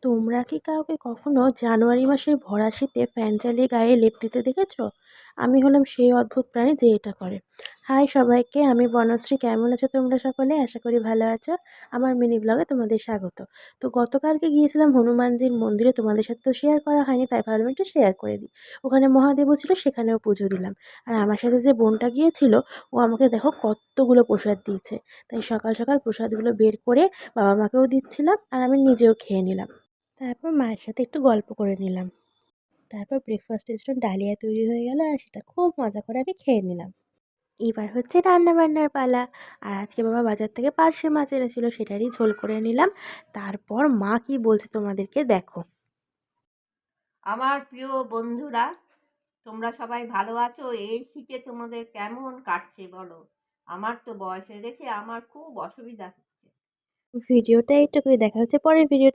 তোমরা কি কাউকে কখনো জানুয়ারি মাসের ভরা শীতে ফ্যান চালিয়ে গায়ে লেপ দিতে দেখেছো? আমি হলাম সেই অদ্ভুত প্রাণী যে এটা করে। হাই সবাইকে, আমি বনশ্রী। কেমন আছো তোমরা সকলে? আশা করি ভালো আছো। আমার মিনি ব্লগে তোমাদের স্বাগত। তো গতকালকে গিয়েছিলাম হনুমানজির মন্দিরে, তোমাদের সাথে তো শেয়ার করা হয়নি, তাই ভাবলাম একটু শেয়ার করে দিই। ওখানে মহাদেবও ছিল, সেখানেও পুজো দিলাম। আর আমার সাথে যে বোনটা গিয়েছিল, ও আমাকে দেখো কতগুলো প্রসাদ দিয়েছে। তাই সকাল সকাল প্রসাদগুলো বের করে বাবা মাকেও দিচ্ছিলাম, আর আমি নিজেও খেয়ে নিলাম। তারপর মায়ের সাথে একটু গল্প করে নিলাম। তারপর ব্রেকফাস্টের জন্য ডালিয়া তৈরি হয়ে গেল, আর সেটা খুব মজা করে আমি খেয়ে নিলাম। এবার হচ্ছে রান্নাবান্নার পালা। আর আজকে বাবা বাজার থেকে পার্শে মাছ এনেছিল, সেটারই ঝোল করে নিলাম। তারপর মা কি বলছে তোমাদেরকে দেখো। আমার প্রিয় বন্ধুরা, তোমরা সবাই ভালো আছো? এই শীতে তোমাদের কেমন কাটছে বলো? আমার তো বয়স হয়ে গেছে, আমার খুব অসুবিধা হচ্ছে। ভিডিওটা এইটুকুই, দেখা হচ্ছে পরের ভিডিও।